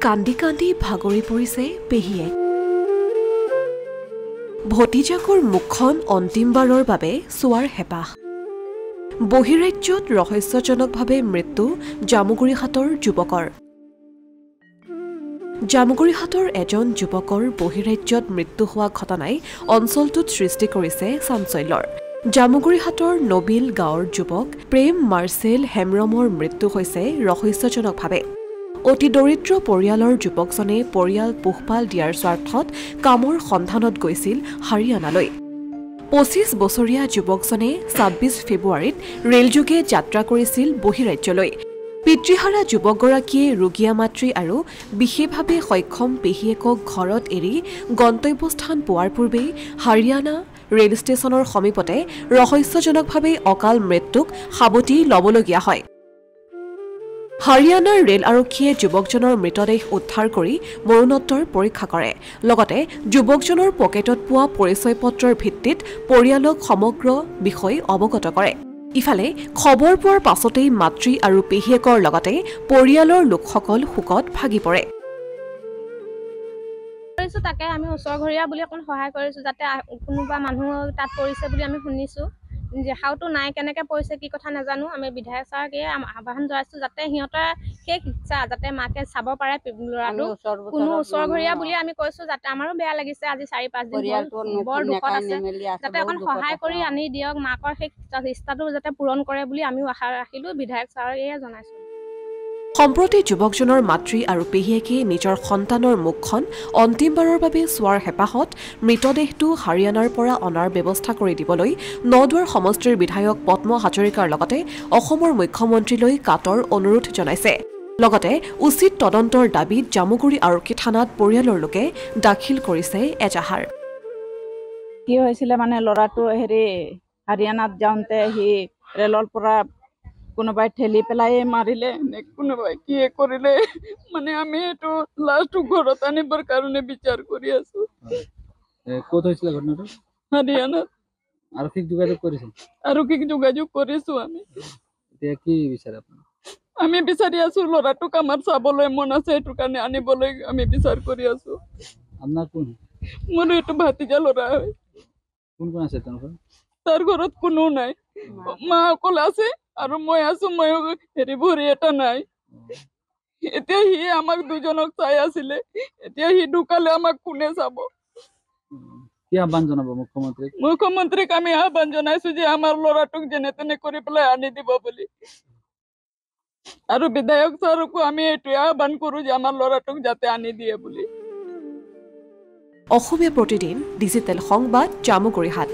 কান্দি কান্দি ভাগৰি পৰিছে পেহীয়ে ভতিজাকৰ মুখখন অন্তিমবাৰৰ বাবে চোৱাৰ হেপাহ বহিৰাজ্যত ৰহস্যজনকভাৱে মৃত্যু জামুগুৰিহাটৰ যুৱকৰ জামুগুৰিহাটৰ এজন যুৱকৰ বহিৰাজ্যত মৃত্যু হোৱা ঘটনাই অঞ্চলটোত সৃষ্টি কৰিছে চাঞ্চল্যৰ জামুগুৰিহাটৰ নবিল গাঁৱৰ যুৱক প্ৰেম মাৰ্চেল হেমৰমৰ মৃত্যু হৈছে ৰহস্যজনকভাৱে অতি দৰিদ্ৰ পৰিয়ালৰ যুৱকজনে পৰিয়াল পোহপাল দিয়াৰ স্বাৰ্থত কামৰ সন্ধানত গৈছিল হাৰিয়ানালৈ ২৫ বছৰীয়া যুৱকজনে ২৬ ফেব্ৰুৱাৰীত ৰেলযোগে যাত্ৰা কৰিছিল বহিৰাজ্যলৈ পিতৃহাৰা যুৱকগৰাকীয়ে ৰোগীয়া মাতৃ আৰু বিশেষভাৱে সক্ষম পেহীয়েকক ঘৰত এৰি গন্তব্যস্থান পোৱাৰ পূৰ্বেই হাৰিয়ানা ৰেল ষ্টেচনৰ সমীপতে ৰহস্যজনকভাৱে অকাল মৃত্যুক সাৱটি ল'বলগীয়া হয় হাৰিয়ানাৰ ৰেল আৰক্ষীয়ে যুৱকজনৰ মৃতদেহ উদ্ধাৰ কৰি মৰণোত্তৰ পৰীক্ষা কৰে লগতে যুৱকজনৰ পকেটত পোৱা পৰিচয় পত্ৰৰ ভিত্তিত পৰিয়ালক সমগ্ৰ বিষয় অৱগত কৰে ইফালে খবৰ পোৱাৰ পাছতেই মাতৃ আৰু পেহীয়েকৰ লগতে পৰিয়ালৰ লোকসকল শোকত ভাগি পৰে তাকে আমি ওচৰ ঘৰীয়া বুলি অকণ সহায় কৰিছোঁ যাতে কোনোবা মানুহ তাত পৰিছে বুলি আমি শুনিছোঁ দেখাওতো নাই কেনেকৈ পৰিছে কি কথা নাজানো আমি বিধায়ক ছাৰকে আহ্বান জনাইছোঁ যাতে সিহঁতে সেই ইচ্ছা যাতে মাকে চাব পাৰে ল'ৰাটো কোনো ওচৰ ঘৰীয়া বুলি আমি কৈছোঁ যাতে আমাৰো বেয়া লাগিছে আজি ৪-৫ দিন বৰ দুখত আছে যাতে অকণ সহায় কৰি আনি দিয়ক মাকৰ সেই ইচ্ছাটো যাতে পূৰণ কৰে বুলি আমিও আশা ৰাখিলোঁ বিধায়ক ছাৰকে জনাইছোঁ সম্প্ৰতি যুৱকজনৰ মাতৃ আৰু পেহীয়েকে নিজৰ সন্তানৰ মুখখন অন্তিমবাৰৰ বাবে চোৱাৰ হেপাহত মৃতদেহটো হাৰিয়ানাৰ পৰা অনাৰ ব্যৱস্থা কৰি দিবলৈ নদুৱাৰ সমষ্টিৰ বিধায়ক পদ্ম হাজৰিকাৰ লগতে অসমৰ মুখ্যমন্ত্ৰীলৈ কাটৰ অনুৰোধ জনাইছে লগতে উচিত তদন্তৰ দাবীত জামুগুৰি আৰক্ষী থানাত পৰিয়ালৰ লোকে দাখিল কৰিছে এজাহাৰ কি হৈছিলে মানে ল'ৰাটো হাৰিয়ানাত যাওঁতে সি ৰেলৰ পৰা কোনোবাই ঠেলি পেলাই মাৰিলে কোনোবাই কি কৰিলে মানে আমি এইটো লাষ্টটো ঘৰত আনিবৰ কাৰণে বিচাৰ কৰি আছো ক'ত হৈছিল ঘটনাটো হাৰিয়ানাত আৰক্ষীক যোগাযোগ কৰিছো আমি এতিয়া কি বিচাৰে আপুনি আমি বিচাৰি আছো ল'ৰাটোক আমাৰ চাবলৈ মন আছে এইটো কাৰণে আনিবলৈ আমি বিচাৰ কৰি আছো আপোনাৰ কোন মোৰ এইটো ভাতিজা ল'ৰা হয় কোন কোন আছে তেওঁলোকৰ তাৰ ঘৰত কোনো নাই মা অকল আছে আৰু মই আছো মই ভৰি এটা নাই এতিয়া সি আমাক দুজনক চাই আছিলে এতিয়া সি ঢুকালে আমাক কোনে চাব কি আহ্বান জনাব মুখ্যমন্ত্ৰীক আমি আহ্বান জনাইছো যে আমাৰ ল'ৰাটোক যেনে তেনে কৰি পেলাই আনি দিব বুলি আৰু বিধায়ক ছাৰকো আমি এইটোৱে আহ্বান কৰো যে আমাৰ ল'ৰাটোক যাতে আনি দিয়ে বুলি অসমীয়া প্ৰতিদিন ডিজিটেল সংবাদ জামুগুৰিহাট